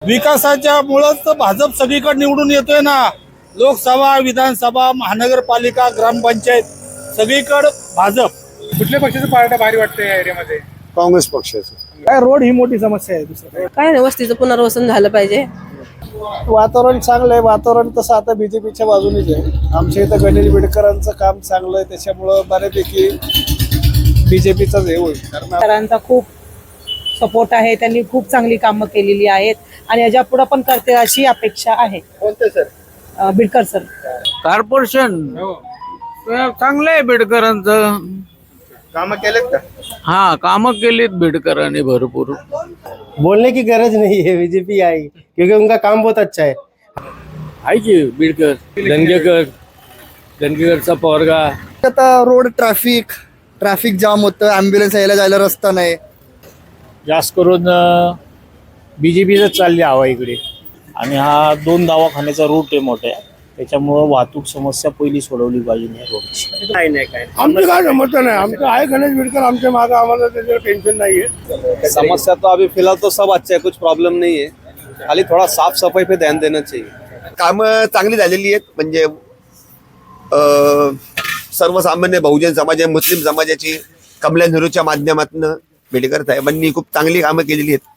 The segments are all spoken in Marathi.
विकासाच्या मुळेच तर भाजप सगळीकडे निवडून येतोय ना। लोकसभा, विधानसभा, महानगरपालिका, ग्रामपंचायत सगळीकडे भाजप। कुठल्या पक्षाचं पार्ट भारी वाटतं या एरियामध्ये? काँग्रेस पक्षाचं। काय रोड ही मोठी समस्या आहे, दुसरं काय नाही, वस्तीचं पुनर्वसन झालं पाहिजे। वातावरण चांगलं आहे। वातावरण तसं आता बीजेपीच्या बाजूनेच आहे। आमच्या इथं गणेश बिडकरांचं काम चांगलं आहे, त्याच्यामुळं बऱ्यापैकी बीजेपीचाच हे होईल। बिडकरांचा खूप सपोर्ट आहे, त्यांनी खूप चांगली कामं केलेली आहेत आणि याच्या पुढे पण करते अशी अपेक्षा आहे। कोणते सर? बिडकर सर। कॉर्पोरेशन चांगलं आहे बिडकरांचं। कामं केलेत का? हाँ, कामं केलीत बिडकरांनी भरपूर। बोलने की गरज नहीं है, बीजेपी आई क्योंकि उनका काम बहुत अच्छा है। आहे की बिडकर, दंगेकरचा पोरगा। आता रोड ट्रॅफिक जाम होतं, ॲम्ब्युलन्स यायला जायला रस्ता नाही। जास्त करून बीजेपीच चालली हवा इकडे आणि हा 2 दवाखान्याचा रूट आहे मोठ्या, त्याच्यामुळं वाहतूक समस्या पहिली सोडवली पाहिजे रोडची। आमचं काय समस्या नाही, आमचं आहे गणेश बिडकर आमच्या मागे, आम्हाला त्याच्यावर टेन्शन नाहीये। समस्या तो अभी फिलहाल तो सब अच्छा है, कुछ प्रॉब्लम नहीं है, खाली थोड़ा साफ सफाई पे ध्यान देना चाहिए। कामं चांगली झालेली आहेत, म्हणजे सर्वसामान्य बहुजन समाज, मुस्लिम समाजाची कमला नेहरूच्या माध्यमातून बिडकर साहेबांनी खूप चांगली कामं केलेली आहेत।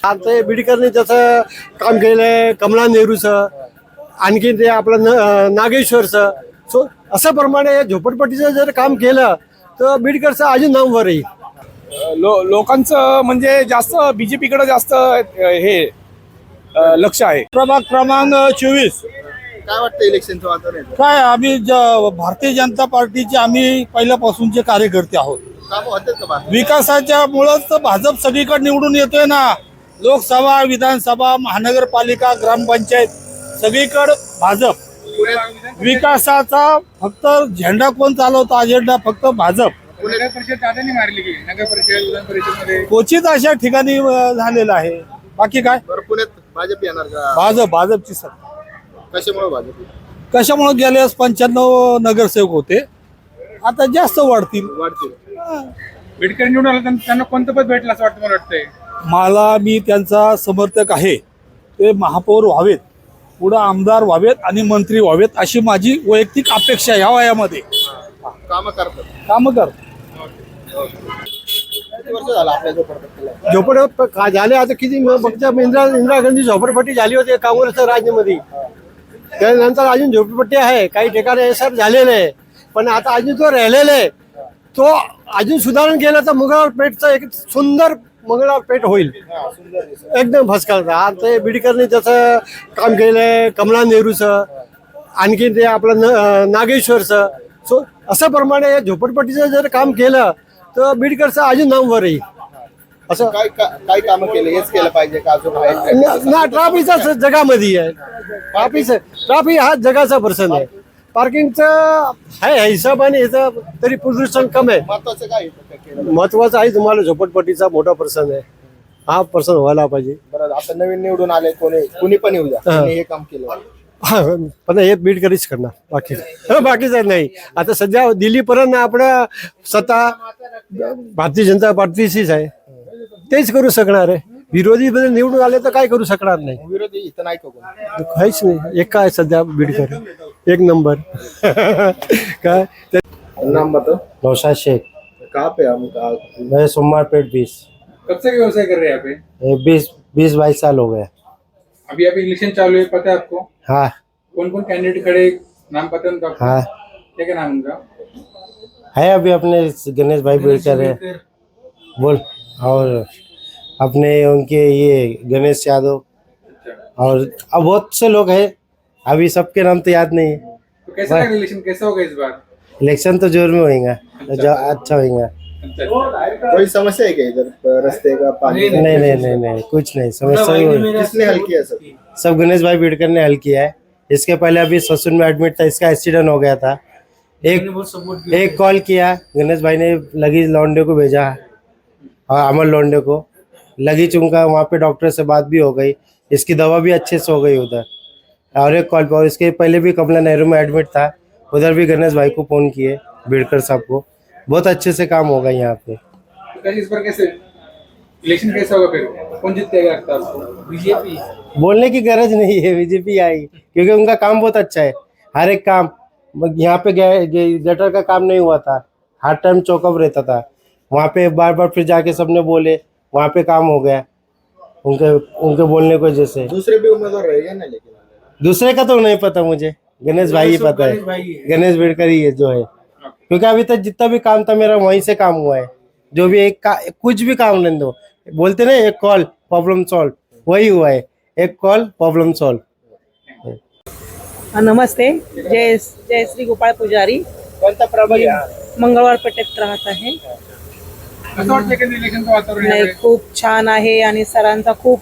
आता बिडकरने जसं काम केलंय कमला नेहरूचं, आणखी ते आपलं नागेश्वरचं, असं प्रमाणे झोपडपट्टीचं जर काम केलं तर बिडकरचं अजून नामवर येईल। लोकांचं म्हणजे जास्त बीजेपी कडे जास्त हे लक्ष आहे। प्रभाग क्रमांक 24 काय वाटतं इलेक्शनचं वातावरण? काय आम्ही भारतीय जनता पार्टीचे आम्ही पहिल्यापासूनचे कार्यकर्ते आहोत। कामं होतात का बा? विकासाच्या मुळेच तर भाजप सगळीकडे निवडून येतोय ना। लोकसभा, विधानसभा, महानगरपालिका, ग्रामपंचायत सगळीकडे भाजप। विकासाचा फक्त झेंडा कोण चालवतो, अजेंडा फक्त भाजप। नगर परिषद दादांनी मारली की नगर परिषद विधान परिषद मध्ये क्वचित अशा ठिकाणी झालेलं आहे, बाकी काय बरं, पुण्यात भाजप येणार का? भाजपची सत्ता। कशामुळे भाजप? कशामुळे गेल्यास 95 नगरसेवक होते, आता जास्त वाढतील। बिडकर निवडून आला त्यांना कोणतं पद भेटलं असं वाटतं? मला वाटतंय मी त्यांचा समर्थक आहे, ते महापौर व्हावेत, पुढे आमदार व्हावेत आणि मंत्री व्हावेत अशी माझी वैयक्तिक अपेक्षा ह्या वयामध्ये। कामं करतात? काम कर किती वर्ष झालं आपल्या झोपडपट्टीला? झोपडपट्टी झाले आता किती बघता, इंदिरा गांधी झोपडपट्टी झाली होती काँग्रेसच्या राज्यामध्ये, त्यानंतर अजून झोपडपट्टी आहे, काही ठिकाणी सर झालेलं आहे, पण आता अजून जो राहिलेला आहे तो अजून सुधारण केलं तर मंगळवार पेठचं एक सुंदर मंगळवार पेठ होईल, एकदम भस्काचं। आता बिडकरने जसं काम केलंय कमला नेहरूचं, आणखी ते आपलं नागेश्वरचं, असं प्रमाणे झोपडपट्टीचं जर काम केलं तर बिडकरचं अजून नामवर येईल। असं काय कामं केले, हेच केलं पाहिजे का अजून आहे? ना ट्राफिकचा जगामध्ये आहे, ट्राफिक हा जगाचा प्रश्न आहे। पार्किंगचं आहे हिशोबाने याचं तरी प्रदूषण कमी आहे। महत्वाचं काय केलं? महत्वाचं आहे तुम्हाला झोपडपट्टीचा मोठा प्रश्न आहे, हा प्रश्न व्हायला पाहिजे। बरं, आता नवीन निवडून आले, कोणी पण येऊ द्या, त्यांनी हे काम केलं। पण हे बीडकरीच करणार, बाकीचं नाही। आता सध्या दिल्लीपर्यंत आपल्या सत्ता भारतीय जनता पार्टीचीच आहे, तेच करू शकणार आहे। विरोधी मध्ये निवडून आले तर काय करू शकणार नाही। विरोधी इथं नाही का कोण? काहीच नाही, एक काय सध्या बीडकर एक नंबर। काय नाम बताओ। नौशाद शेख। कहाँ पे हम? मैं सोमवार पेट 20। कब से व्यवसाय कर रहे हैं यहाँ पे? 20-22 साल हो गए। अभी इलेक्शन चालू है, पता है आपको? हाँ कौन कौन कैंडिडेट खड़े, नाम पता है उनका? हाँ क्या नाम उनका है, अभी अपने गणेश भाई बिडकर है बोल, और अपने उनके ये गणेश यादव, और अब बहुत से लोग हैं, अभी सबके नाम तो याद नहीं है। तो कैसा लगा इलेक्शन, कैसा होगा इस बार? इलेक्शन तो जोर में होएगा, अच्छा होएगा। कोई समस्या है क्या इधर, रास्ते का, पानी? नहीं, कुछ नहीं समस्या। किसने हल किया सब गणेश भाई बिडकर ने हल किया है। इसके पहले अभी ससुर में एडमिट था, इसका एक्सीडेंट हो गया था, एक कॉल किया गणेश भाई ने, लगी लौंडे को भेजा, और अमर लौंडे को लगी चुनका, वहाँ पे डॉक्टर से बात भी हो गई, इसकी दवा भी अच्छे से हो गई उधर, और एक कॉल पर। इसके पहले भी कमला नेहरू में एडमिट था, उधर भी गणेश भाई को फ़ोन किए, बिडकर साहब को, बहुत अच्छे से काम होगा यहाँ पे। इस बार कैसे इलेक्शन कैसा होगा फिर? कौन जीतेगा लगता है आपको? बीजेपी? बोलने की गरज नहीं है, बीजेपी आई क्योंकि उनका काम बहुत अच्छा है। हर एक काम, यहाँ पे गटर का काम नहीं हुआ था, हर टाइम चौकअप रहता था। वहाँ पे बार बार फिर जाके सबने बोले, वहाँ पे काम हो गया उनके उनके बोलने की वजह से। दूसरे भी उम्मीदवार रहेगा ना, लेकिन दूसरे का तो नहीं पता मुझे, गणेश भाई ही पता है, गणेश बिडकर ही है जो है। क्योंकि अभी तक जितना भी काम था मेरा वहीं से काम हुआ है। जो भी कुछ भी काम लेने दो, बोलते ना एक कॉल प्रॉब्लम सॉल्व, वही हुआ है, एक कॉल प्रॉब्लम सॉल्व। नमस्ते, जय जय श्री गोपाळ पुजारी, कोणता प्रभाग आहे? मंगळवार पेठेत राहत आहे. कसं वाटतं की इलेक्शनचं वातावरण नाही, खूप छान आहे आणि सरांचा खूप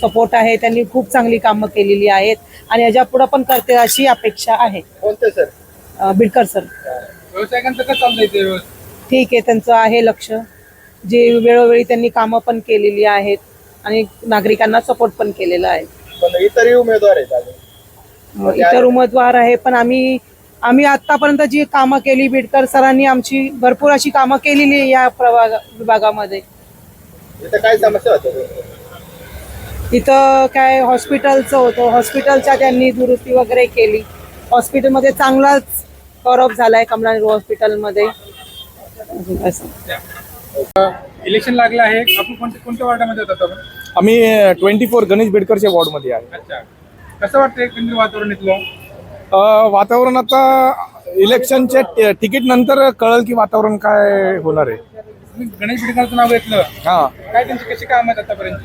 सपोर्ट आहे. त्यांनी खूप चांगली कामं केलेली आहेत आणि याच्या पुढे पण करते अशी अपेक्षा आहे. कोणते सर? बिडकर सर व्यावसायिकांचं कसं चाललंय ते व्यवस्थित? ठीक आहे, त्यांचं आहे लक्ष. जे वेळोवेळी त्यांनी कामं पण केलेली आहेत आणि नागरिकांना सपोर्ट पण केलेला आहे. पण इतरही उमेदवार आहेत अजून. इतर उमेदवार आहे, पण आम्ही आतापर्यंत जी कामं केली, बिडकर सरांनी आमची भरपूर अशी कामं केलेली आहे या विभागामध्ये. इथं काय समस्या होत्या? इथं काय हॉस्पिटलचं होतं, हॉस्पिटलच्या त्यांनी दुरुस्ती वगैरे केली. हॉस्पिटलमध्ये चांगलाच कव्हरअप झालाय कमला नेहरू हॉस्पिटलमध्ये. इलेक्शन लागलं आहे, आपण कोणत्या वॉर्डामध्ये होतात आपण? आम्ही 24 गणेश बिडकरच्या वॉर्डमध्ये आहे. अच्छा, कसं वाटतं एकंदरीत वातावरण इथलं? वातावरण आता इलेक्शनच्या तिकीट नंतर कळलं की वातावरण काय होणार आहे. तुम्ही गणेश बिडकरचं नाव घेतलं, हा, काय त्यांची कशी काम आहेत आतापर्यंत?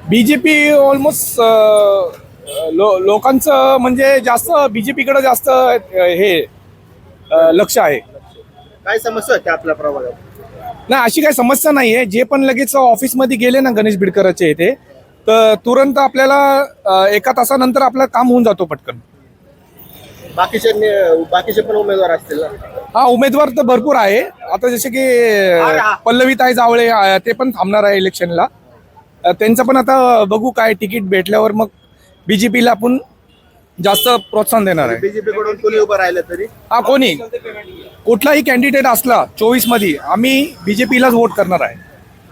बीजेपी ऑलमोस्ट लोकांचं म्हणजे जास्त बीजेपीकडे जास्त हे लक्ष आहे. काय समस्या होत्या आपल्या प्रभागात? नाही, अशी काही समस्या नाही आहे. जे पण लगेच ऑफिसमध्ये गेले ना गणेश बिडकरचे इथे, तर तुरंत आपल्याला 1 तासानंतर आपलं काम होऊन जातो पटकन. बाकीचे पण उमेदवार असतील ना? हा, उमेदवार तर भरपूर आहे. आता जसे की पल्लवीताई जावळे ते पण थांबणार आहे इलेक्शनला. त्यांचं पण आता बघू काय तिकीट भेटल्यावर मग बीजेपीला आपण जास्त प्रोत्साहन देणार आहे. बीजेपी कडून कोणी उभं राहिलं तरी? हा, कोणी कुठलाही कॅन्डिडेट असला 24 मध्ये आम्ही बीजेपीलाच वोट करणार आहे.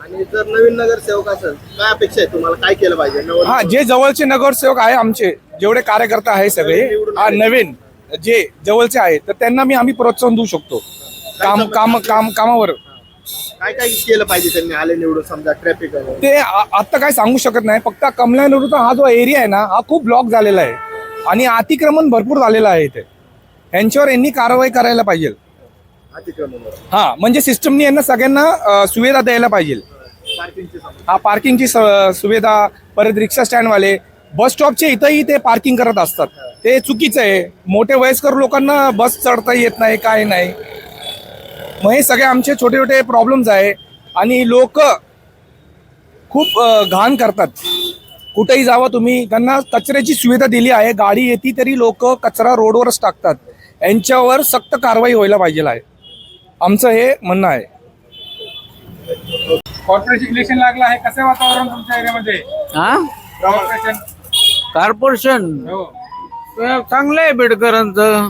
आणि जर नवीन नगरसेवक असेल, काय अपेक्षा आहे तुम्हाला? काय केलं पाहिजे? हा, जे जवळचे नगरसेवक आहे आमचे, जेवढे कार्यकर्ता आहे सगळे नवीन जे जवळचे आहेत, तर त्यांना आम्ही प्रोत्साहन देऊ शकतो कामावर. काय काय केलं पाहिजे त्यांनी आले निवडून? समजा ट्रॅफिक ते आता काय सांगू शकत नाही. फक्त कमला नेहरूचा हा जो एरिया आहे ना, हा खूप ब्लॉक झालेला आहे आणि अतिक्रमण भरपूर झालेलं आहे इथे. यांच्यावर यांनी कारवाई करायला पाहिजे. हा, म्हणजे सिस्टमनी यांना सगळ्यांना सुविधा द्यायला पाहिजे. हा, पार्किंगची सुविधा, परत रिक्षा स्टँडवाले बस स्टॉपचे इथंही ते पार्किंग करत असतात. ते चुकीचं आहे. मोठे वयस्कर लोकांना बस चढता येत नाही, काय नाही. मग हे सगळे आमचे छोटे छोटे प्रॉब्लेम्स आहे. आणि लोक खूप घाण करतात. कुठेही जावा तुम्ही, त्यांना कचऱ्याची सुविधा दिली आहे, गाडी येते तरी लोक कचरा रोडवरच टाकतात. यांच्यावर सक्त कारवाई व्हायला पाहिजे आहे, आमचं हे म्हणणं आहे. कॉर्पोरेशन इलेक्शन लागलं आहे, कसं वातावरण तुमच्या एरियामध्ये? हा, कॉर्पोरेशन हो, चांगलं आहे बिडकरांचं.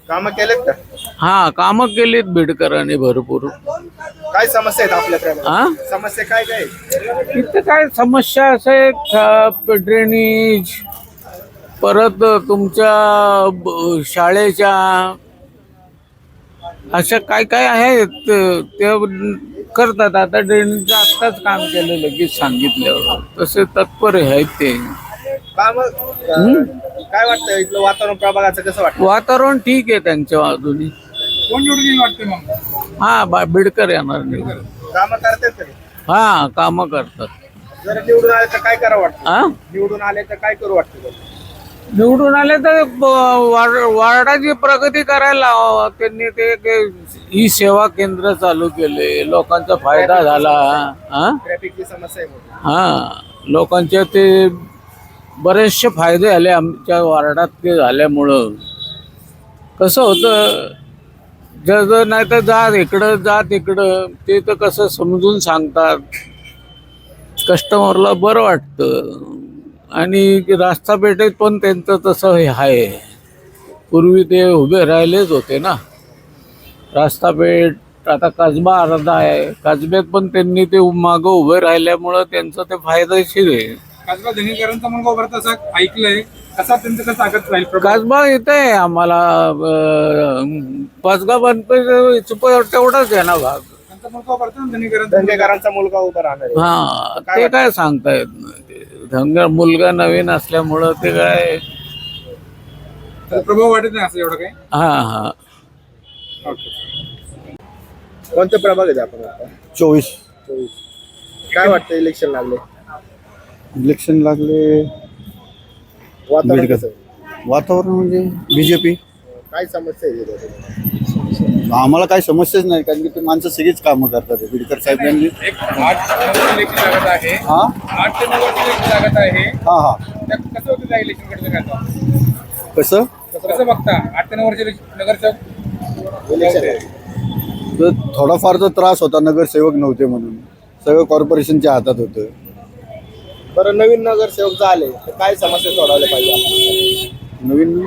कामं केलेत का? हा, कामं केलीत बिडकरांनी भरपूर. काय समस्या आहेत आपल्या प्रभागात? हा, समस्या काय काय आहेत? इथं काय समस्या असे ड्रेनेज, परत तुमच्या शाळेच्या अशा काय काय आहेत ते करतात. आता ड्रेनेजचं आत्ताच काम केलं, लगेच सांगितल्यावर. तसे तत्पर आहेत ते. काय वाटतं इथलं वातावरण प्रभागाचं कसं वाटतं? वातावरण ठीक आहे त्यांच्या बाजूनी. कोण निवडून येईल वाटते मग? हा, बिडकर येणार नाही. कामं करतात तरी? हा, कामं करतात. जर निवडून आले तर काय करावं वाटतं? हा, निवडून आले तर काय करू वाटतं? निवडून आले तर वार्डाची प्रगती करायला लावा त्यांनी. ते ही सेवा केंद्र चालू केले, लोकांचा फायदा झाला. हा, ट्रॅफिकची समस्या आहे मोठी. हा, लोकांचे ते बरेचसे फायदे झाले आमच्या वार्डात. ते झाल्यामुळं कसं होतं, जर नाही तर जा इकडं जा तिकडं, ते तर कसं समजून सांगतात, कस्टमरला बरं वाटतं. आणि रास्ता पेठेत पण त्यांचं तसं हे आहे. पूर्वी ते उभे राहिलेच होते ना रास्ता पेठ आता कसबा अर्धा आहे, कसब्यात पण त्यांनी ते मागं उभे राहिल्यामुळं त्यांचं ते फायदेशीर आहे. कसबा धनेकरांचा मुलगा उभारत असं ऐकलंय, कसा त्यांचं कसं ताकद राहील प्रभाव? कसबा येत आहे आम्हाला पाचगाव बनपे तेवढाच आहे ना भाग. त्यांचा मुलगा उभारतो ना धनेकरांचा मुलगा उभा राहणार हा ते काय सांगता येत नाही. ते धंगा मुलगा नवीन असल्यामुळं ते काय प्रभाव वाटत नाही असं एवढं काही. हा कोणते प्रभाग आहे आपण? 24 काय वाटतं इलेक्शन लागले? इलेक्शन लागले. वातावरण कसं आहे? वातावरण म्हणजे बीजेपी. काय समस्या आहे तिथे? आम्हाला काही समस्याच नाही, कारण की ते माणसं सगळीच कामं करतात. बीडकर साहेब यांनी. एक 8 इलेक्शन लागत आहे. हा 8 ते 9 इलेक्शन लागत आहे. हा हा त्यात कसं होतं त्या इलेक्शन कडे काय कसं कसं बघता 8 ते 9 वर्ष नगरसेवक? तर थोडाफार तर त्रास होता, नगरसेवक नव्हते म्हणून. सगळं कॉर्पोरेशनच्या हातात होतं. बरं, नवीन नगरसेवक झाले तर काय समस्या सोडवल्या पाहिजे? नवीन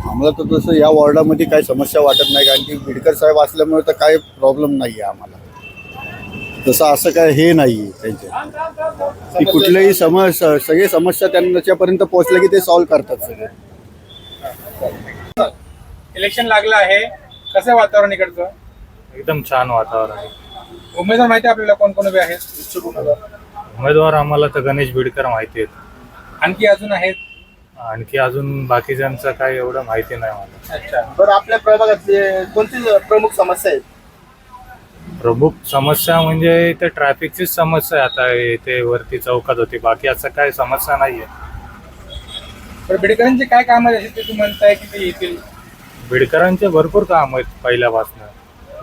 आम्हाला तर तसं या वॉर्डामध्ये काही समस्या वाटत नाही, कारण की बीडकर साहेब असल्यामुळे तर काही प्रॉब्लेम नाही आहे आम्हाला. तसं असं काय हे नाही आहे त्यांच्या की कुठल्याही सगळे समस्या त्यांच्यापर्यंत पोहोचले की ते सॉल्व्ह करतात सगळे. इलेक्शन लागलं आहे, कसं वातावरण इकडचं? एकदम छान वातावरण आहे. उमेदवार माहिती आहे आपल्याला कोण कोण उभे आहेत? उमेदवार आम्हाला तर गणेश बिडकर माहिती आहेत. आणखी अजून आहेत? आणखी अजून बाकीच्यांचं काय एवढं माहिती नाही मला. अच्छा. बरं, आपल्या प्रभागातले कोणती प्रमुख समस्या आहेत? प्रमुख समस्या म्हणजे इथे ट्रॅफिकचीच समस्या आहे. आता इथे वरती चौकात होती, बाकी असं काय समस्या नाहीये. तर बिडकरांचे काय काम आहे ते तुम्ही म्हणताय की ते येतील? बिडकरांचे भरपूर काम आहेत पहिल्यापासून.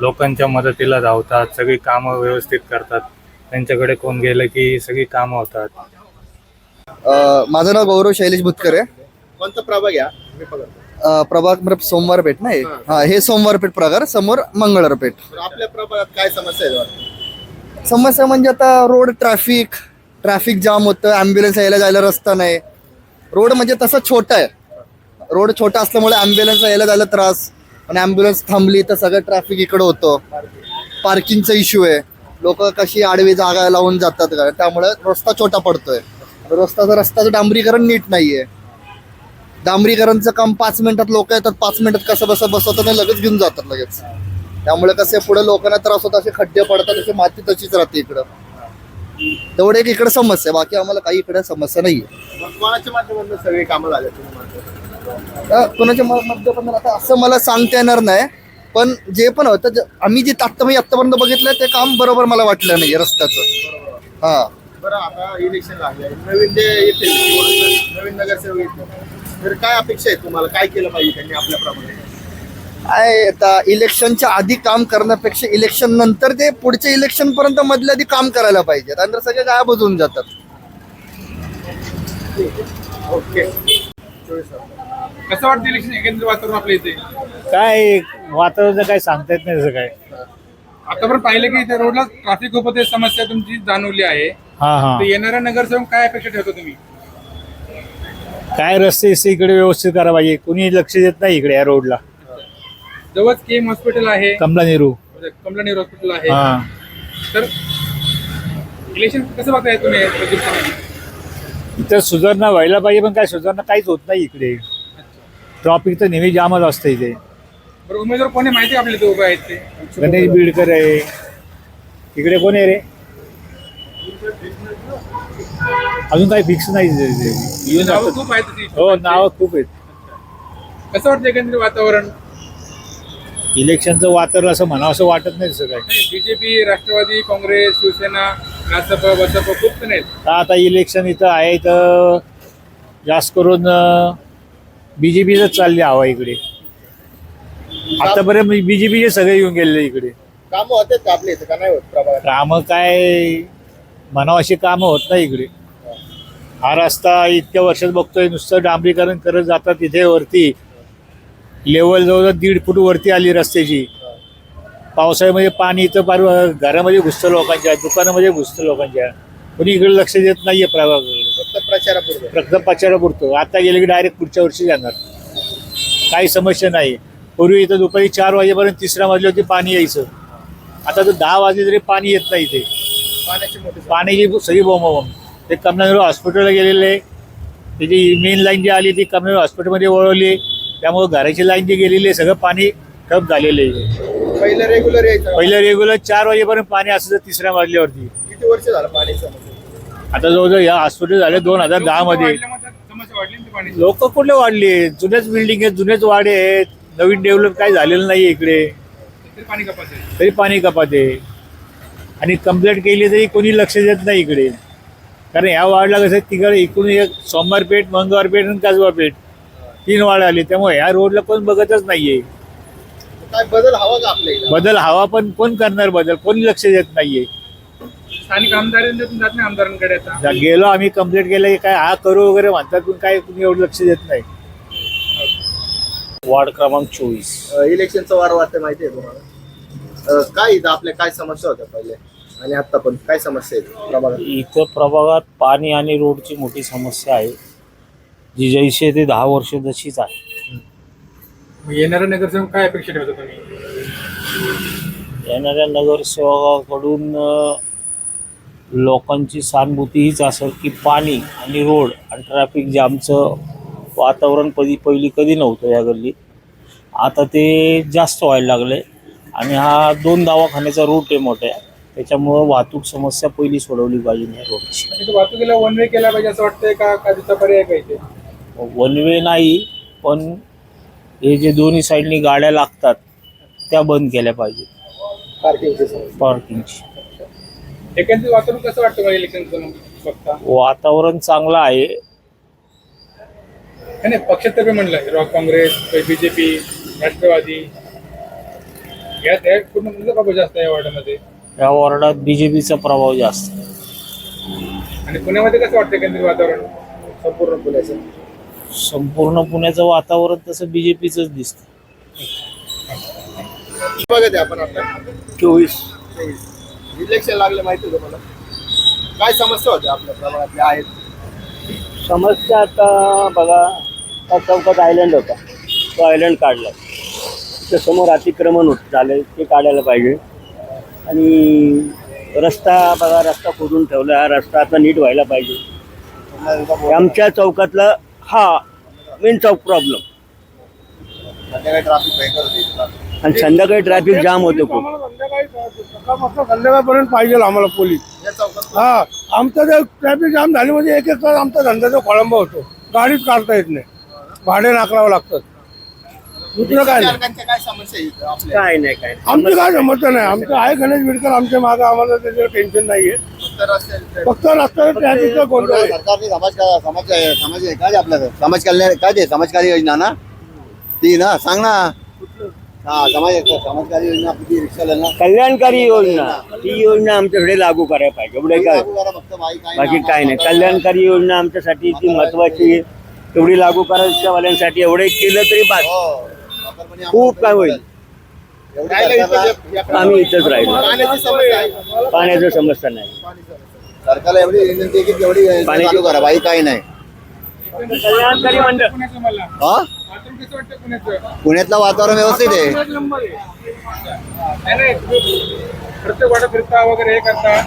लोकांच्या मदतीला धावतात, सगळी कामं व्यवस्थित करतात. त्यांच्याकडे कोण गेलं की सगळी कामं होतात. माझं नाव गौरव शैलेश भुतकर आहे. कोणता प्रभाग या? प्रभाग म्हणजे सोमवारपेठ नाही. हा, हे सोमवारपेठ प्रभाग, समोर मंगळवारपेठ. आपल्या प्रभागात काय समस्या आहेत? समस्या म्हणजे आता रोड, ट्रॅफिक जाम होतं, ॲम्ब्युलन्स यायला जायला रस्ता नाही. रोड म्हणजे तसा छोटा आहे. रोड छोटा असल्यामुळे ॲम्ब्युलन्स यायला जायला त्रास, आणि ॲम्ब्युलन्स थांबली तर सगळं ट्रॅफिक इकडं होतं. पार्किंगचा इश्यू आहे. लोक कशी आडवी जागा लावून जातात का, त्यामुळे रस्ता छोटा पडतोय. रस्त्याचं डांबरीकरण नीट नाहीये. डांबरीकरणचं काम 5 मिनिटात लोक येतात, 5 मिनिटात कसं बसवतात आणि लगेच घेऊन जातात लगेच. त्यामुळे कसे पुढे लोकांना त्रास होता, असे खड्डे पडतात, अशी माती तशीच राहते इकडं. तेवढे एक इकडे समस्या, बाकी आम्हाला काही इकडे समस्या नाहीये. कोणाच्या माध्यमातून सगळी कामं झाले? कोणाच्या माध्यमातून आता असं मला सांगता येणार नाही, पण जे पण होतं आम्ही जे आत्तापर्यंत बघितलं ते काम बरोबर मला वाटलं नाही रस्त्याचं. हा. बरं, आता इलेक्शन लागले, नवीन जे येते नवीन नगरसेवक येते, तर काय अपेक्षा आहे तुम्हाला? काय केलं पाहिजे त्यांनी आपल्या प्रमाणे? आहे आता इलेक्शनच्या आधी काम करण्यापेक्षा इलेक्शन नंतर ते पुढच्या इलेक्शन पर्यंत मधल्या आधी काम करायला पाहिजे, त्यानंतर सगळे गायब होऊन जातात. ओके. कसं वाटतं इलेक्शन एकंदर वातावरण आपल्या इथे? काय वातावरण काय सांगता येत नाही. काय आतापर्यंत पाहिलं की इथे रोडला ट्रॅफिक खूप होते, समस्या तुमची जाणवली आहे. हा तर येणाऱ्या नगरसेवक काय अपेक्षा ठेवतो तुम्ही? काय रस्ते इकडे व्यवस्थित करा पाहिजे. कुणी लक्ष देत नाही इकडे या रोडला. जवळ केम हॉस्पिटल आहे, कमला नेहरू हॉस्पिटल आहे. तर इलेक्शन कसं बघताय तुम्ही? इथं सुधारणा व्हायला पाहिजे, पण काय सुधारणा काहीच होत नाही इकडे. ट्रॉफिक तर नेहमी जामच असतं इथे. बरं, उमेदवार कोणी माहिती आपले ते उभे आहेत ते? गणेश बिडकर आहे. इकडे कोण आहे रे? अजून काही फिक्स नाही. नावं खूप आहेत तिथे. हो, नावं खूप आहेत. कसं वाटतं एकंदरीत वातावरण? इलेक्शनचं वातावरण असं म्हणावं असं वाटत नाही तसं काय. बीजेपी, राष्ट्रवादी काँग्रेस, शिवसेना, रासप, बसप खूप जण आहेत. आता इलेक्शन इथं आहे तर जास्त करून बीजेपीच चालली हवा इकडे. आतापर्यंत बीजेपीचे सगळे येऊन गेलेले इकडे. कामं होते का आपल्या इथे का नाही होत प्रभागात? कामं काय म्हणावं अशी कामं होत नाही इकडे. हा रस्ता इतक्या वर्षात बघतोय, नुसतं डांबरीकरण करत जातात. इथे वरती लेवल जवळ 1.5 फूट वरती आली रस्त्याची. पावसाळ्यामध्ये पाणी इथं पार घरामध्ये घुसतं लोकांच्या, दुकानामध्ये घुसतं लोकांच्या. कोणी इकडे लक्ष देत नाहीये प्रभागाकडे. फक्त प्रचारापुरतं. प्रचारापुरतं. आता गेले की डायरेक्ट पुढच्या वर्षी जाणार. काही समस्या नाही. पूर्वी इथं दुपारी 4 वाजेपर्यंत तिसऱ्या मजल्यावरती पाणी यायचं. आता तर 10 वाजले तरी पाणी येत नाही इथे. पाण्याची सगळी बोंबाबोंब. ते कमलानेहरू हॉस्पिटलला गेलेले, त्याची मेन लाईन जी आली ती कमलानेहरू हॉस्पिटलमध्ये वळवली, त्यामुळे घराची लाईन जी गेलेली आहे सगळं पाणी ठप झालेलं आहे. पहिलं रेग्युलर यायचं. पहिलं रेग्युलर 4 वाजेपर्यंत पाणी असायचं तिसऱ्या मजल्यावरती. किती वर्ष झालं पाणी आता जवळजवळ या हॉस्पिटल झाले 2010 मध्ये. समस्या वाढली ना ती पाण्याची. लोक कुठले वाढले? जुन्याच बिल्डिंग आहेत, जुनेच वाडे आहेत, नवीन डेव्हलप काही झालेलं नाही इकडे. तरी पाणी कपात आहे. तरी पाणी कपात आहे. आणि कंप्लेंट केली तरी कोणी लक्ष देत नाही इकडे. कारण ह्या वार्डला कसं तिकडे इकडून एक सोमवारपेठ, मंगळवारपेठ आणि कसबापेठ 3 वार्ड आले, त्यामुळे ह्या रोडला कोण बघतच नाहीये. काय बदल हवा का आपल्या इथं? बदल हवा पण कोण करणार बदल? कोणी लक्ष देत नाहीये. स्थानिक आमदारांकडून जात नाही आमदारांकडे आता. गेलो आम्ही कंप्लेंट केलं की काय हा करू वगैरे म्हणतात, पण काय कुणी एवढं लक्ष देत नाही. वार्ड क्रमांक 24. इलेक्शनचं वार वाटतं माहिती आहे तुम्हाला? काय इथं आपल्या काय समस्या होत्या पहिले आणि आता पण काय समस्या आहेत प्रभागात? इथं प्रभागात पाणी आणि रोडची मोठी समस्या आहे, जी जैसे ते 10 वर्ष जशीच आहे. मग येणाऱ्या नगरसेवक काय अपेक्षा ठेवता तुम्ही? येणाऱ्या नगरसेवकाकडून लोकांची सहानुभूती हीच असेल की पाणी आणि रोड आणि ट्रॅफिक जामचं वातावरण पहिली कधी नव्हतं या गल्लीत. आता ते जास्त व्हायला लागले आणि हा 2 दवाखान्याचा रूट आहे मोठ्या, त्याच्यामुळं वाहतूक समस्या पहिली सोडवली पाहिजे या रोडची. इथं वाहतुकीला वन वे केला पाहिजे असं वाटतंय का त्याचा पर्याय काय ते? वन वे नाही, पण हे जे दोन्ही साईडनी गाड्या लागतात त्या बंद केल्या पाहिजे. पार्किंगची एकंदरीत वातावरण कसं वाटतं मला इलेक्शनचं बघता? वातावरण चांगलं आहे. नाही पक्षातर्फे म्हणलं रॉक काँग्रेस, बीजेपी, राष्ट्रवादी यात पूर्ण कोणता प्रभाव जास्त आहे या वॉर्डामध्ये? या वॉर्डात बीजेपीचा प्रभाव जास्त. आणि पुण्यामध्ये कसं वाटतं एकंदरीत वातावरण संपूर्ण पुण्याचं? संपूर्ण पुण्याचं वातावरण तसं बीजेपीचंच दिसतं. बघत आहे आपण आता 24 इलेक्शन लागले माहिती आहे तुम्हाला? काय समस्या होत्या आपल्या प्रभागातल्या आहेत? समस्या आता बघा, त्या चौकात आयलंड होता, तो आयलंड काढला. त्या समोर अतिक्रमण होत झालं, ते काढायला पाहिजे. आणि रस्ता बघा, रस्ता खोदून ठेवला, हा रस्ता आता नीट व्हायला पाहिजे. आमच्या चौकातला हा मेन चौक प्रॉब्लेम. संध्याकाळी ट्रॅफिक भयंकर होती. आणि संध्याकाळी ट्रॅफिक जाम होते खूप. संध्याकाळपर्यंत पाहिजे आम्हाला पोलीस. या चौकात हा, आमचा जर ट्रॅफिक जाम झाली म्हणजे 1 तास आमचा धंद्याचा खोळंबा होतो. गाडीच काढता येत नाही, भाडे नाकरावं लागतात. दुसरं काय नाही. चालकांच्या काय समस्या आहेत आपल्या? काय नाही आमची काय समस्या नाही. आमचं आहे गणेश बिडकर आमच्या मागं, आम्हाला त्याच्यावर टेन्शन नाहीये. फक्त रस्त्यावर ट्रॅफिकचा गोंधळ आहे. सरकारने समाज काय आपलं समाज कल्याण काय ते समाजकारी योजना ना ती ना सांग ना. हा समाजकारी योजना आपली ती रिक्षाला ना कल्याणकारी योजना, ती योजना आमच्याकडे लागू करायला पाहिजे. एवढे काय, बाकी काय नाही. कल्याणकारी योजना आमच्यासाठी ती महत्वाची, तेवढी लागू करा रिक्षावाल्यांसाठी. एवढे केलं तरी बास, खूप काय होईल. आम्ही इथंच राहिलो. पाण्याची समस्या नाही. सरकारला एवढी विनंती आहे की तेवढी पाणी चालू करा, बाई काही नाही. कल्याणकारी मंडळ पुण्याचं मला हा वातावरण कसं वाटतं पुण्याचं? पुण्यातलं वातावरण व्यवस्थित आहे. नाही प्रत्येक वाटत फिरता वगैरे हे करता.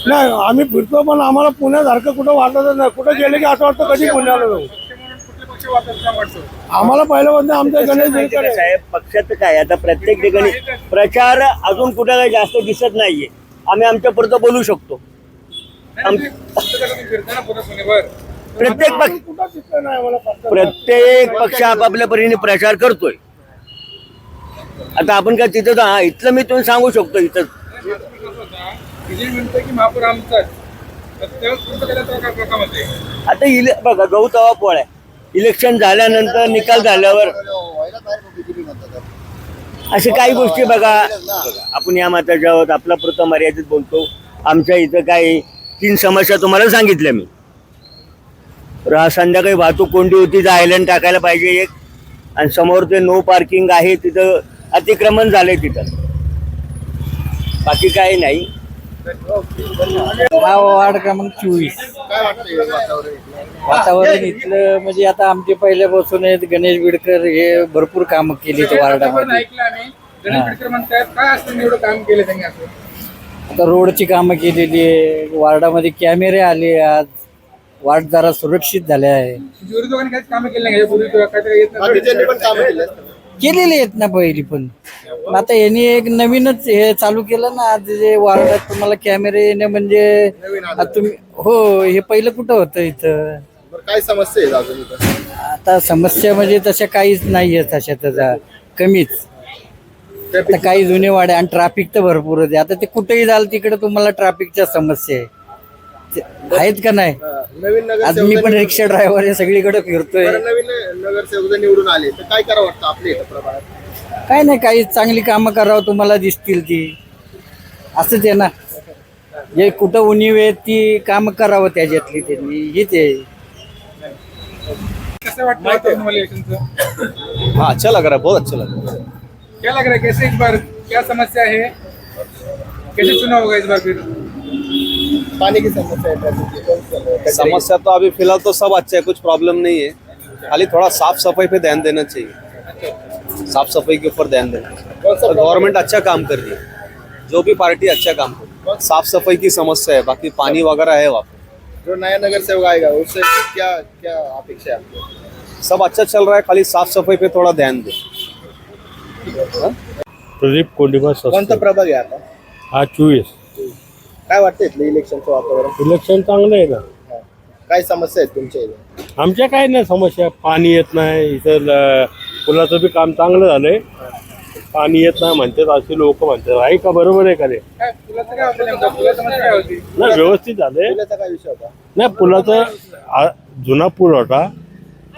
नाही, आम्ही फिरतो, पण आम्हाला पुण्यासारखं कुठं वाटतच नाही. कुठं गेले की असं वाटतं कधी पुण्याला जाऊ. कुठल्या पक्ष वातावरण वाटतं? आम्हाला पहिल्यापासून आमच्या गणेश बिडकर आहे. साहेब, पक्षाचं काय आता प्रत्येक ठिकाणी प्रचार अजून कुठे काही जास्त दिसत नाहीये. आम्ही आमच्या पुरतं बोलू शकतो. फिरता ना पुन्हा पुणेवर. प्रत्येक पक्ष कुठं दिसलं नाही आम्हाला पक्ष. प्रत्येक पक्ष आपापल्या परीने प्रचार करतोय. आता आपण काय तिथं हा इथलं मी तुम्ही सांगू शकतो इथं. विजय म्हणतोय की महापौर आमचाच, तर तेव्हा तुमचं काय प्रकारामध्ये? आता बघा, गहू तवा पोळ आहे. इलेक्शन झाल्यानंतर निकाल झाल्यावर असे काही गोष्टी बघा, आपण या माताच्या आहोत, आपला पुरतं मर्यादित बोलतो. आमच्या इथं काही 3 समस्या तुम्हाला सांगितल्या मी. संध्याकाळी वाहतूक कोंडी होती, तर आयलंड टाकायला पाहिजे एक. आणि समोर ते नो पार्किंग आहे, तिथं अतिक्रमण झालंय तिथं. बाकी काही नाही. हा वार्ड क्रमांक 24. काय वाटतं वातावरण इथलं? वातावरण इथलं म्हणजे आता आमचे पहिल्यापासून आहेत गणेश बिडकर हे भरपूर कामं केली ऐकलं वार्डामध्ये. आम्ही गणेश बिडकर म्हणतात काय असतं एवढं काम केलं त्यांनी असं. आता रोडची कामं केलेली आहे, वार्डामध्ये कॅमेरे आले, आज वार्ड जरा सुरक्षित झाले आहे. विरोधकांनी काहीच कामं केली नाही पूर्वी काहीतरी येत नाही. बाकीच्यांनी पण कामं केली असतील. केलेले आहेत ना पहिली पण आता यांनी एक नवीनच हे चालू केलं ना, आज जे वार्डात तुम्हाला कॅमेरे येणे म्हणजे आता तुम्ही हो, हे पहिलं कुठं होतं इथं. बरं, काय समस्या आहेत अजून इथं? आता समस्या म्हणजे तशा काहीच नाही आहेत, तशा त्याचा कमीच. आता काही जुने वाडे आणि ट्रॅफिक तर भरपूर आहे. आता ते कुठेही जाल तिकडे तुम्हाला ट्रॅफिकच्या समस्या आहे आहेत का नाही. नवीन आज मी पण रिक्षा ड्रायव्हर आहे, सगळीकडे फिरतोय. नवीन नगरसेवक जर निवडून आले तर काय करावं वाटतं आपल्या इथं प्रभागात? काय नाही, काही चांगली कामं करावं तुम्हाला दिसतील ती, असंच आहे ना. जे कुठं उणीव आहे ती कामं करावं त्याच्यातली त्यांनी, हीच आहे. कसं वाटतं वातावरण इलेक्शनचं? हाँ अच्छा लग रहा है, बहुत अच्छा लग रहा है। क्या लग रहा है कैसे इस बार क्या समस्या है, कैसे चुनाव होगा इस बार फिर? पानी की समस्या है, ट्रैफिक की, कौन सी समस्या है? समस्या तो अभी फिलहाल तो सब अच्छा है, कुछ प्रॉब्लम नहीं है, खाली थोड़ा साफ सफाई पे ध्यान देना चाहिए। साफ सफाई के ऊपर ध्यान देना। तो गवर्नमेंट अच्छा काम कर रही है, जो भी पार्टी अच्छा काम कर रही है। साफ सफाई की समस्या है, बाकी पानी वगैरह है वहाँ पे। जो नया नगरसेवक आएगा उससे क्या क्या अपेक्षा है आपको? सब अच्छा चल रहा है, खाली साफ सफाई पे थोड़ा ध्यान दे। प्रदीप कोंडिबा कोणता प्रभाग आहे आता? हा 24. काय वाटतं इथलं इलेक्शनचं वातावरण? इलेक्शन चांगलं आहे ना. काय समस्या आहेत तुमच्या इथे? आमच्या काय नाही समस्या, पाणी येत नाही इथं. पुलाचं बी काम चांगलं झालंय, पाणी येत नाही म्हणतात असे लोक म्हणतात. आहे का, बरोबर आहे का रे? काय पुलाचं काय होतं नेमकं? पुलाची समस्या काय होती? नाही व्यवस्थित झालंय. पुण्याचा काय विषय होता? नाही पुलाचा जुना पूल होता,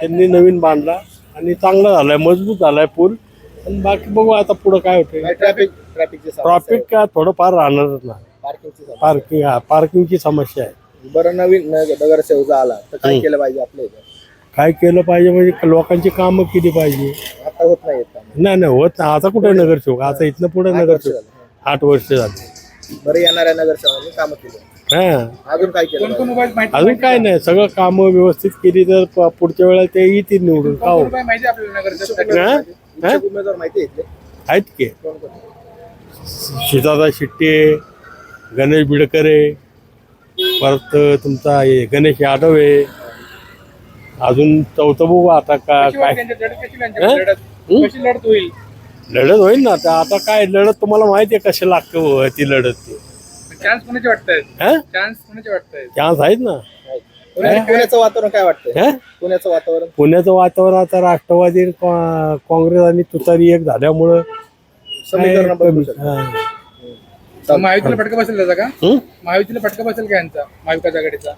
त्यांनी नवीन बांधला आणि चांगला झालाय, मजबूत झालाय पूल. आणि बाकी बघू आता पुढं काय होते. ट्रॅफिकची ट्रॉफिक काय थोडंफार राहणारच ना. पार्किंगची समस्या. पार्किंगची समस्या आहे. बरं, नवीन नगरसेवक आला तर काय केलं पाहिजे आपल्या इथे? काय केलं पाहिजे म्हणजे लोकांची कामं केली पाहिजे. आता होत नाही येत काम. नाही नाही होत नाही. आता कुठे नगरसेवक, आता इथनं पुढे नगरसेवक 8 वर्ष झाले. बरं, येणाऱ्या नगरसेवकांनी कामं केली. हा अजून काय केलं कोण कोण पाहिजे? उभा आहे माहिती? अजून काय नाही, सगळं कामं व्यवस्थित केली तर पुढच्या वेळेला ते येतील निवडून. का कोण हो? उभा आहे माहिती आहे आपल्याला नगरसेवक? हा? इच्छुक उमेदवार माहिती आहे इथले? आहेत की. कोण कोण? सीतादा शिट्टे, गणेश बिडकरे, परत तुमचा हे गणेश यादव आहे. अजून चौथं बघू आता कशी वाटते काय त्यांच्या लढत? कशी त्यांच्याकडे लढत? कशी लढत होईल? लढत होईल ना. आता काय लढत तुम्हाला माहिती आहे कशी लागतं ती लढत. ती चान्स कोणाचे वाटतायत? हा चान्स कोणाचे वाटतायत? चान्स आहेत ना. पुण्याचं वातावरण काय वाटतंय? हा? पुण्याचं वातावरण पुण्याचं वातावरण आता राष्ट्रवादी आणि काँग्रेस आणि तुतारी एक झाल्यामुळं समीकरण काय बदलू कमी- शकतं. हा. महायुतीला फटका बसेल त्याचा का? हं? महायुतीला फटका बसेल का यांचा, महाविकास आघाडीचा?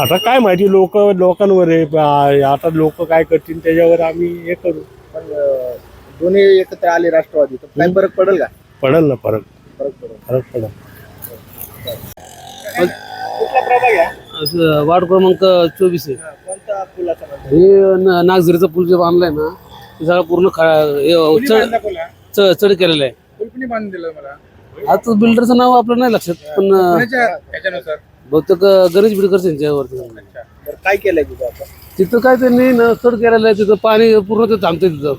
आता काय माहिती, लोकांवर आहे. आता लोक काय करतील त्याच्यावर आम्ही हे करू. पण दोन्ही एकत्र आले राष्ट्रवादी तर काय फरक पडेल का? पडेल ना फरक फरक पडेल. पडेल. कुठला प्रभाग आहे? वार्ड क्रमांक 24 आहे. कोणता पुलाचा म्हणतो? हे नागझरीचा पूल जे बांधलाय ना, ते सगळं पूर्ण कोणी बांधला पुला? चढ केलेलं आहे. पूल कोणी बांधून दिलं मला? आता बिल्डरचं नाव आपलं नाही लक्षात, पण कोणाच्या ह्याच्यानुसार? बहुतेक गणेश बिडकर यांच्यावरती. अच्छा. बरं, काय केलंय तिथं आता? तिथं काय त्यांनी चढ केलेलं आहे. तिथं पाणी पूर्ण ते थांबतंय, तिथं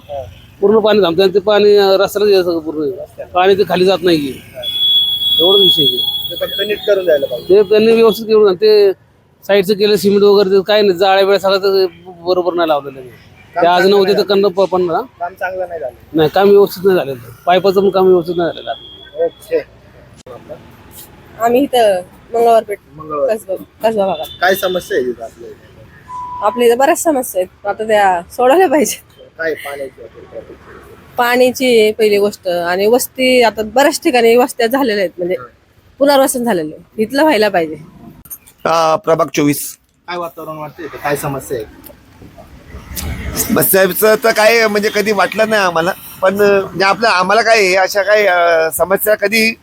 पूर्ण पाणी थांबतंय आणि ते पाणी रस्त्याला येतं सगळं पूर्ण. पाणी ते खाली जात नाही. एवढंच विषय आहे. ते फक्त नीट करून द्यायला पाहिजे. ते त्यांनी व्यवस्थित केलं. ते साईडचं केलं सिमेंट वगैरे, ते काय नाही जाळ्या वेळा सगळं ते बरोबर नाही लावलेलं. ते आज नव्हते तर कन्न पण ना काम चांगलं नाही झालं. नाही, काम व्यवस्थित नाही झालेलं. पाईपाचं पण काम व्यवस्थित नाही झालेलं. ओके. आम्ही इथं मंगळवारपेठ मंगळवार कसबा भागात. काय समस्या आहे तिथं आपल्या इथे? आपल्या इथं बऱ्याच समस्या आहेत, आता त्या सोडवल्या पाहिजेत. काय पाण्याची असेल, traffic ची? पाण्याची पहिली गोष्ट, आणि वस्ती आता बऱ्याच ठिकाणी वस्त्या झालेल्या आहेत, म्हणजे पुनर्वसन झालेलं आहे. इथलं व्हायला पाहिजे. प्रभाग 24. काय वातावरण वाटतंय इथं? काय समस्या आहे? समस्याचं तर काय म्हणजे कधी वाटलं नाही आम्हाला, पण म्हणजे आम्हाला काय आहे, अशा काही समस्या कधी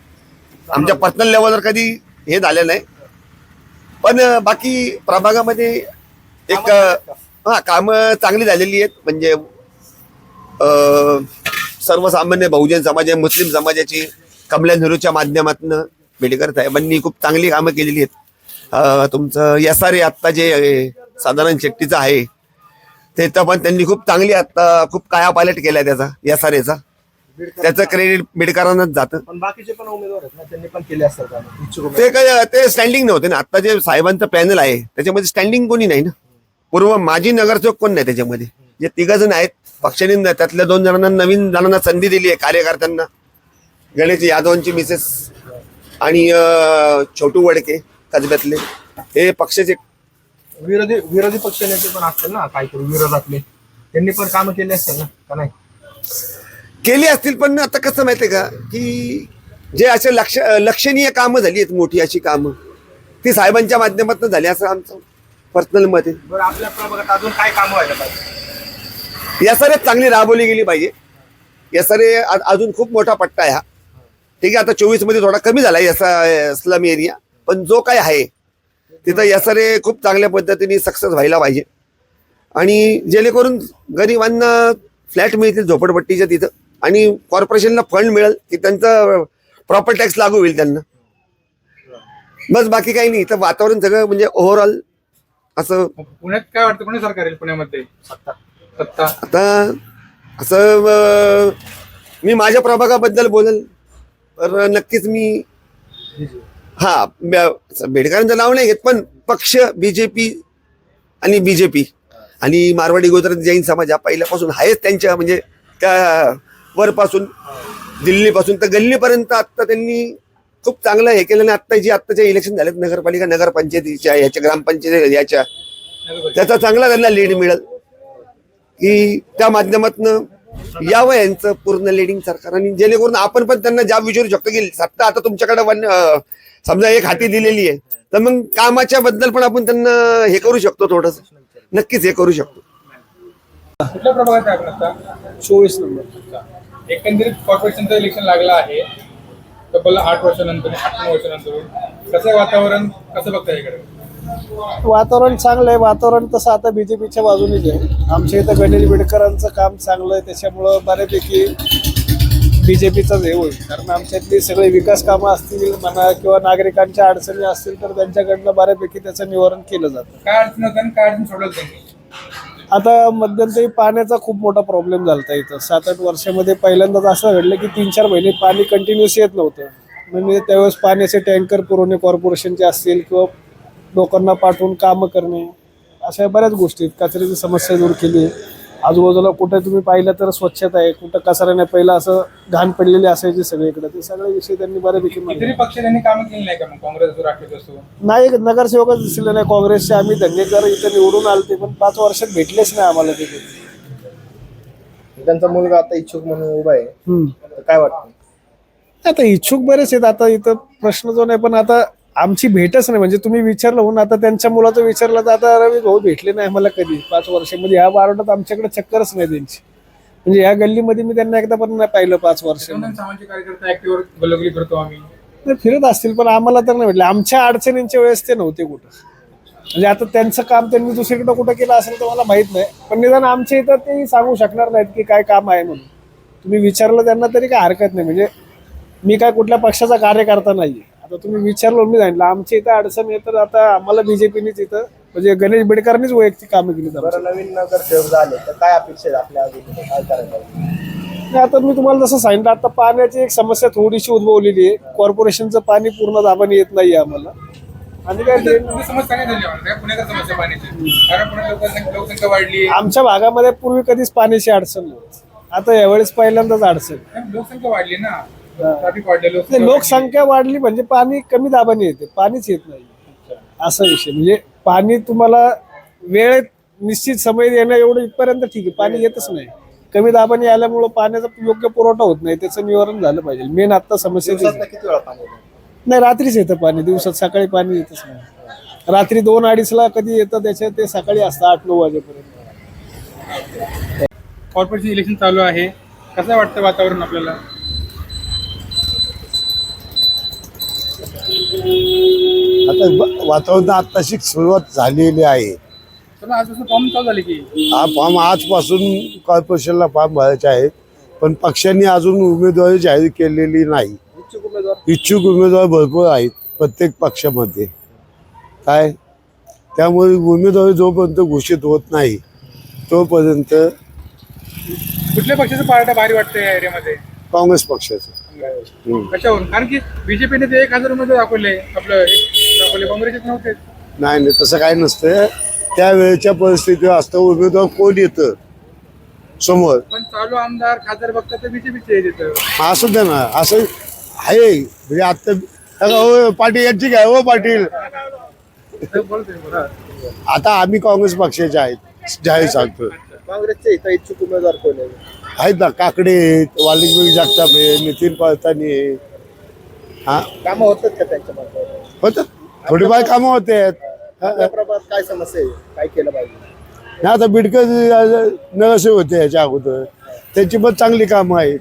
आमच्या पर्सनल लेवलवर कधी हे झालं नाही. पण बाकी प्रभागामध्ये एक कामं चांगली झालेली आहेत. म्हणजे सर्वसामान्य बहुजन समाज, मुस्लिम समाजाची कमला नेहरूच्या माध्यमातून बेडेकर साहेबांनी खूप चांगली कामं केलेली आहेत. तुमचं SRA आत्ता जे साधारण शेट्टीचं आहे ते तर पण त्यांनी खूप चांगली आता खूप काया पायलट केलाय त्याचा SRAचा. त्याचं क्रेडिट बिडकरांनाच जातं. पण बाकीचे पण उमेदवार आहेत ना, त्यांनी पण केले असतात कामं. इच्छुक उमेदवार. ते काय ते स्टँडिंग नव्हते ना. आता जे साहेबांचं पॅनल आहे त्याच्यामध्ये स्टँडिंग कोणी नाही ना. पूर्व माजी नगरसेवक कोण नाही त्याच्यामध्ये. जे 3 जण आहेत पक्षाने त्यातल्या 2 जणांना नवीन जणांना संधी दिली आहे कार्यकर्त्यांना. गणेश यादवांची मिसेस आणि छोटू वडके कसब्यातले हे पक्षाचे विरोधी पक्ष नेते पण असतील ना काहीतरी विरोधातले, त्यांनी पण कामं केली असतील ना का नाही? केली असतील. पण आता कसं माहितीये का की जे असे लक्षणीय कामं झाली आहेत मोठी अशी कामं ती साहेबांच्या माध्यमातून झाली असं आमचं पर्सनल मत आहे. बरं, आपल्या प्रभागात अजून काय कामं व्हायला पाहिजे? SRA चांगली राबवली गेली पाहिजे. SRA अजून खूप मोठा पट्टा आहे हा. ठीक आहे, आता 24 मध्ये थोडा कमी झाला स्लम एरिया, पण जो काय आहे तिथं SRA खूप चांगल्या पद्धतीने सक्सेस व्हायला पाहिजे. आणि जेणेकरून गरिबांना फ्लॅट मिळतील झोपडपट्टीच्या तिथं आणि कॉर्पोरेशनला फंड मिळेल की त्यांचा प्रॉपर टॅक्स लागू होईल त्यांना. बस बाकी काही नाही. इथं वातावरण सगळं म्हणजे ओव्हरऑल असं. पुण्यात काय वाटतं कोणी सरकार येईल पुण्यामध्ये? सत्ता आता असं मी माझ्या प्रभागाबद्दल बोलेल तर नक्कीच मी बेडकरांचं नाव नाही घेत, पण पक्ष BJP आणि BJP आणि मारवाडी गोत्रात जैन समाज हा पहिल्यापासून आहेच त्यांच्या म्हणजे त्या वरपासून दिल्लीपासून तर गल्लीपर्यंत आत्ता त्यांनी खूप चांगलं हे केलं. आणि आत्ताच्या इलेक्शन झालेत नगरपालिका नगरपंचायतीच्या याच्या ग्रामपंचायत याच्या त्याचा चांगला त्यांना लीड मिळेल की त्या माध्यमातून यावं यांचं पूर्ण लिडिंग सरकार. आणि जेणेकरून आपण पण त्यांना जाब विचारू शकतो की सत्ता आता तुमच्याकडे समजा एक हाती दिलेली आहे तर मग कामाच्या बद्दल पण आपण त्यांना हे करू शकतो. थोडस नक्कीच हे करू शकतो. कुठल्या प्रभागात आहे आपण आता? 24 नंबर. एकंदरीत कॉर्पोरेशनचं इलेक्शन लागलं आहे तब्बल 8 वर्षानंतर 8 वर्षानंतर. कसं आहे वातावरण, कसं बघताय इकडे? वातावरण चांगलं आहे. वातावरण तसं आता BJPच्या बाजूनेच आहे. आमच्या इथं गणेश बिडकरांचं काम चांगलं आहे, त्याच्यामुळं बऱ्यापैकी BJPचाच हे होईल. कारण आमच्यातली सगळे विकास कामं असतील म्हणा किंवा नागरिकांच्या अडचणी असतील तर त्यांच्याकडनं बऱ्यापैकी त्याचं निवारण केलं जातं. काय अडचण होतं आणि काय अडचण सोडवलं त्यांनी? आता मध्यंतरी पाण्याचा खूप मोठा प्रॉब्लेम झाला इथं. 7-8 वर्षामध्ये पहिल्यांदाच असं घडलं की 3-4 महिने पाणी कंटिन्युअस येत नव्हतं. म्हणजे त्यावेळेस पाण्याचे टँकर पुरवणे कॉर्पोरेशनचे असतील किंवा लोकांना पाठवून कामं करणे अशा बऱ्याच गोष्टी आहेत. कचऱ्याची समस्या दूर केली. आजूबाजूला कुठे तुम्ही पाहिलं तर स्वच्छता आहे, कुठं कचरा नाही. पहिला असं घाण पडलेली असायची सगळीकडे. ते सगळे विषय त्यांनी बऱ्यापैकी इतरही पक्ष त्यांनी कामं केली नाही का? मग काँग्रेस असो राष्ट्रवादी असो? नाही, नगरसेवकच दिसले नाही काँग्रेसचे. आम्ही धंगेकर इथं निवडून आलते पण 5 वर्षात भेटलेच नाही आम्हाला तिथे. त्यांचा मुलगा आता इच्छुक म्हणून उभा आहे, काय वाटतं? आता इच्छुक बरेच आहेत. आता इथं प्रश्न जो नाही, पण आता आमची भेटच नाही. म्हणजे तुम्ही विचारलं होऊन आता त्यांच्या मुलाचं विचारलं तर आता रवी भाऊ भेटले नाही आम्हाला कधी 5 वर्षामध्ये. ह्या वार्डात आमच्याकडे चक्करच नाही त्यांची. म्हणजे ह्या गल्लीमध्ये मी त्यांना एकदा पण नाही पाहिलं 5 वर्ष. सामाजिक कार्यकर्ता ऍक्टिव्ह गलोगली करतो आम्ही. फिरत असतील पण आम्हाला तर नाही भेटले. आमच्या अडचणींच्या वेळेस ते नव्हते कुठं. म्हणजे आता त्यांचं काम त्यांनी दुसरीकडे कुठं केलं असेल तर मला माहित नाही, पण निदान आमच्या इथं ते सांगू शकणार नाहीत की काय काम आहे म्हणून. तुम्ही विचारलं त्यांना तरी काय हरकत नाही. म्हणजे मी काय कुठल्या पक्षाचा कार्यकर्ता नाही. आता तुम्ही विचारलं मी सांगितलं आमच्या इथं अडचण आहे तर आता आम्हाला BJPनीच इथं म्हणजे गणेश बिडकरांनीच वैयक्तिक कामं केली. नवीन नगरसेवक झाले तर काय अपेक्षा आहे आपल्या अजून काय करायला? आता मी तुम्हाला जसं सांगितलं आता पाण्याची एक समस्या थोडीशी उद्भवलेली आहे. कॉर्पोरेशनचं पाणी पूर्ण दाबाने येत नाही आम्हाला. आणि काय समस्या काय झाली? पुण्यात समस्या पाण्याची? कारण पुण्यात लोकसंख्या वाढली. आमच्या भागामध्ये पूर्वी कधीच पाण्याची अडचण नव्हती. आता यावेळेस पहिल्यांदाच अडचण. लोकसंख्या वाढली ना, ट्रॅफिक वाढले. लोकसंख्या वाढली म्हणजे पाणी कमी दाबाने येते, पाणीच येत नाही असा विषय. म्हणजे पाणी तुम्हाला वेळेत निश्चित समय येणं एवढं इथपर्यंत ठीक आहे, पाणी येतच नाही. कमी दाबाने आल्यामुळं पाण्याचा योग्य पुरवठा होत नाही, त्याचं निवारण झालं पाहिजे. मेन आता समस्या किती वेळा पाणी येतं? नाही, रात्रीच येतं पाणी. दिवसात सकाळी पाणी येतच नाही. रात्री 2-2:30ला कधी येतं त्याच्यात, ते सकाळी असतं 8-9 वाजेपर्यंत. कॉर्पोरेशन इलेक्शन चालू आहे, कसं वाटतं वातावरण आपल्याला? आता वातावरण आताशी सुरुवात झालेली आहे. आजपासून फॉर्म चालू झाले की? हा फॉर्म आजपासून कॉर्पोरेशनला फॉर्म भरायचे आहेत, पण पक्षांनी अजून उमेदवारी जाहीर केलेली नाही. इच्छुक उमेदवार भरपूर आहेत प्रत्येक पक्षामध्ये. काय त्यामुळे उमेदवारी जोपर्यंत घोषित होत नाही तोपर्यंत कुठल्या पक्षाचं पार्ट भारी वाटतं या एरियामध्ये? काँग्रेस पक्षाचं. कशावरून? कारण की बीजेपीने ते 1000 उमेदवार दाखवले, दाखवले, काँग्रेसचे नव्हते. नाही तसं काय नसतं. त्यावेळेच्या परिस्थितीवर असतं उमेदवार कोण येतं समोर. पण चालू आमदार खासदार बघतात तर बीजेपीचे येतं. असं द्या ना, असं आहे म्हणजे आता हो पाटील यांची काय हो पाटील आता आम्ही काँग्रेस पक्षाचे आहेत जाहीर सांगतो. काँग्रेसचे इथं इच्छुक उमेदवार कोण आहे? आहेत ना, काकडे आहेत, वाल्मिक जगताप आहे, नितीन पळतानी आहे. हा कामं होतात का त्यांच्या मार्फत? होतात, थोडीफार कामं होते. आपल्या प्रभागात काय समस्या आहे, काय केलं पाहिजे? आता बिडकर नगरसेवक होते याच्या अगोदर, त्यांची पण चांगली कामं आहेत.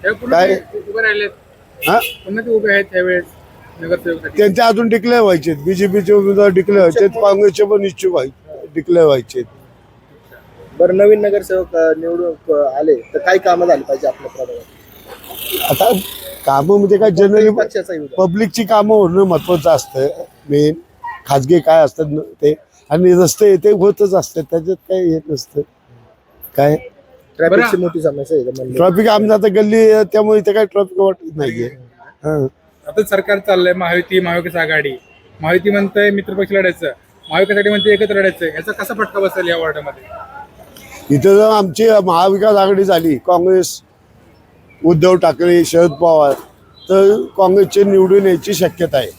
काय उभे राहिलेत, हा पुन्हा ते उभे आहेत त्यावेळेस नगरसेवकसाठी. त्यांचे अजून डिक्लेअर व्हायचे, बीजेपीचे उमेदवार डिक्लेअर व्हायचे, काँग्रेसचे पण इच्छुक डिक्लेअर व्हायचे. बरं, नवीन नगरसेवक निवडून आले तर काय कामं झाली पाहिजे आपल्या प्रभागात? आता कामं म्हणजे काय जनरली पक्षाचा युद्ध. पब्लिकची कामं होणं महत्वाचं असतं. मेन खाजगी काय असतात ते, आणि रस्ते ते होतच असतात, त्याच्यात काही हे नसतं. काय ट्रॅफिकची मोठी समस्या आहे म्हणजे. ट्रॉफिक आमच्या आता गल्ली आहे, त्यामुळे इथे काही ट्रॉफिक वाटत नाहीये. आता सरकार चाललंय महाविकास आघाडी. महायुती म्हणतंय मित्रपक्ष लढायचं, महाविकासाठी म्हणते एकत्र लढायचं. याचा कसा फटका बसेल या वॉर्डामध्ये? इथं जर आमची महाविकास आघाडी झाली, काँग्रेस, उद्धव ठाकरे, शरद पवार, तर काँग्रेसचे निवडून यायची शक्यता आहे.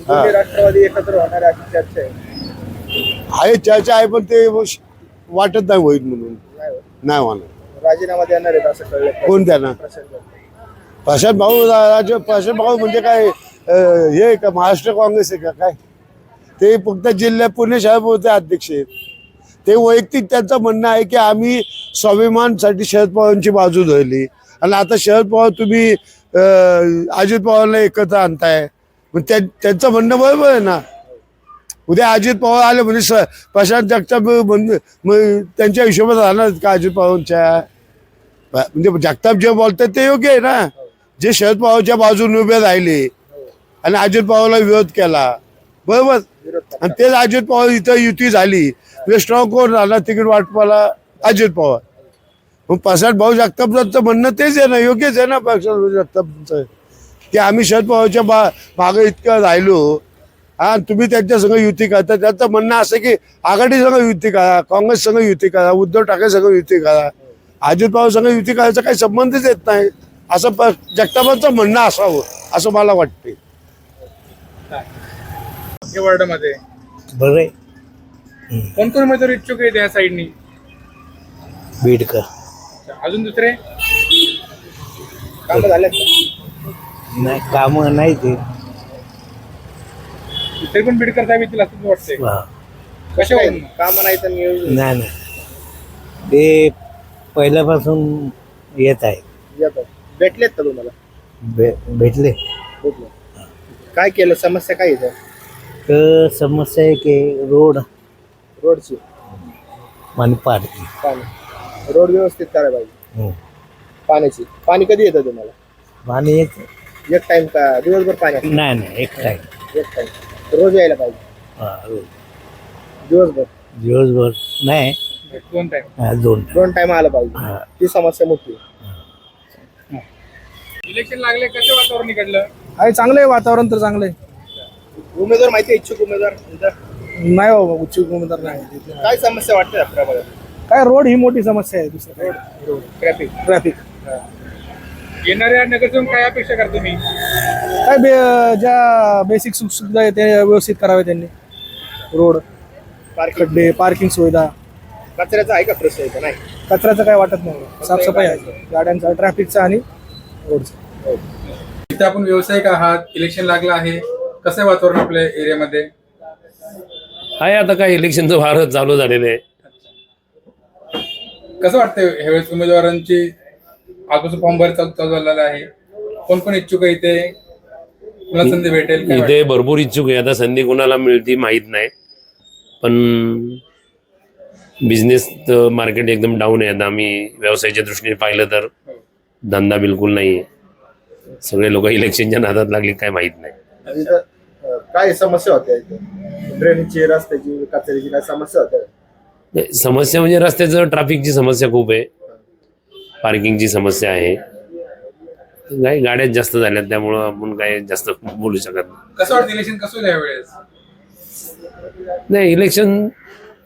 दोन्ही राष्ट्रवादी एकत्र होणार अशी चर्चा आहे. चर्चा आहे, पण ते वाटत नाही होईल म्हणून. नाही होणार. राजीनामा देणार आहेत असं कळलं. कोण देणार? प्रशांत भाऊ म्हणजे काय हे का महाराष्ट्र काँग्रेस आहे का काय? ते फक्त जिल्ह्यात पुणे शहरापुरते अध्यक्ष आहेत. ते वैयक्तिक त्यांचं म्हणणं आहे की आम्ही स्वाभिमानसाठी शरद पवारांची बाजू धरली, आणि आता शरद पवार तुम्ही अजित पवारला एकत्र आणताय, मग त्यांचं म्हणणं बरोबर आहे ना. उद्या अजित पवार आले म्हणजे प्रशांत जगताप मग त्यांच्या हिशोबात राहणार का अजित पवारांच्या? म्हणजे जगताप जे बोलतात ते योग्य आहे ना. जे शरद पवारच्या बाजूने उभे राहिले आणि अजित पवारला विरोध केला, बरोबर, आणि तेच अजित पवार इथं युती झाली, स्ट्रॉंग कोण राहिला तिकीट वाटपाला? अजित पवार. मग प्रसाद भाऊ जगतापचं म्हणणं तेच आहे ना, योग्यच आहे ना प्रसाद जगतापचं, की आम्ही शरद पवारच्या मागे इतकं राहिलो, हा तुम्ही त्यांच्या संग युती करता. त्यांचं म्हणणं असं की आघाडी संघ युती करा, काँग्रेस संघ युती करा, उद्धव ठाकरे संघ युती करा, अजित पवार संघ युती करायचा काही संबंधच येत नाही, असं जगतापांचं म्हणणं असावं असं मला वाटते. या वॉर्डामध्ये बरं कोण कोण उमेदवार इच्छुक आहेत या साईडनी? बीडकर. अजून दुसरे कामं झाल्यात? नाही कामं नाही ते. तरी पण बीडकर साहेब येतील असं वाटतंय. कशावरून? कामं नाही तर नियोजन नाही नाही, ते पहिल्यापासून येत आहे. येतात. भेटलेत का तुम्हाला? भेटले. भेटले. काय केलं, समस्या काय इथं? तर समस्या आहे की रोडची आणि पाणी. पाणी, रोड व्यवस्थित करायला पाहिजे. पाण्याची, पाणी कधी येतं तुम्हाला? पाणी एक टाइम का दिवसभर पाणी असतं? नाही नाही, एक टाईम. एक टाइम रोज यायला पाहिजे. रोज दिवसभर नाही, 2 टाइम. 2 टाइम आला पाहिजे. ती समस्या मोठी. इलेक्शन लागले, कसं वातावरण निघडलं? आहे चांगलं आहे वातावरण, तर चांगलं आहे. उमेदवार माहिती आहे, इच्छुक उमेदवार नाही बाबा, इच्छुक उमेदवार नाही. काय समस्या वाटते आपल्याला? काय रोड ही मोठी समस्या आहे. दुसरं रोड, ट्रॅफिक. येणाऱ्या नगरसेवक काय अपेक्षा करतो मी? काय ज्या बेसिक सुखसुविधा आहे ते व्यवस्थित करावे त्यांनी. रोड, खड्डे, पार्किंग सुविधा. कचऱ्याचा आहे का प्रश्न इथं? नाही, कचऱ्याचं काय वाटत नाही. साफसफाई आहे गाड्यांचा, ट्रॅफिकचा आणि रोडचा. इथे आपण व्यावसायिक आहात, इलेक्शन लागलं आहे, कसं आहे वातावरण आपल्या एरियामध्ये? आहे आता काय इलेक्शनचं वार चालू झालेलं आहे. कसं वाटतंय ह्यावेळेस उमेदवारांची आजपासून फॉर्म भर चालू झालेला आहे? कोण कोण इच्छुक आहे इथे? कुणाला संधी भेटेल? काय इथे भरपूर इच्छुक आहे. आता संधी कुणाला मिळते माहीत नाही, पण बिझनेस मार्केट एकदम डाऊन आहे. आता आम्ही व्यवसायाच्या दृष्टीने पाहिलं तर धंदा बिलकुल नाही आहे. सगळे लोक इलेक्शनच्या नादात लागले काय माहीत नाही. काय समस्या होत्या इथे? ड्रेनेजची, रस्त्याची, कचऱ्याची काय समस्या होत्या? नाही, समस्या म्हणजे रस्त्याचं ट्रॅफिकची समस्या खूप आहे, पार्किंगची समस्या आहे, काही गाड्याच जास्त झाल्यात त्यामुळं आपण काय जास्त बोलू शकत नाही. कसं वाटतं इलेक्शन कसं होईल यावेळेस? नाही, इलेक्शन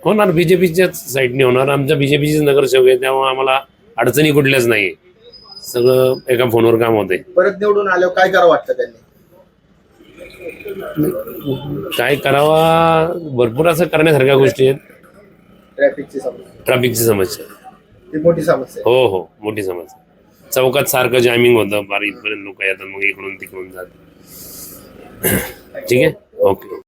होणार बीजेपीच्याच साईडने होणार. आमच्या बीजेपीचीच नगरसेवक आहे त्यामुळे आम्हाला अडचणी कुठल्याच नाही, सगळं एका फोनवर काम होते. परत निवडून आल्यावर काय करावं वाटतं त्यांनी? काय करावा, भरपूर असं करण्यासारख्या गोष्टी आहेत. ट्रॅफिकची समस्या ती मोठी समस्या आहे. हो हो, मोठी समस्या. चौकात सारखं जॅमिंग होतं, फार इथपर्यंत लोक येतात, मग इकडून तिकडून जातात. ठीक आहे, ओके.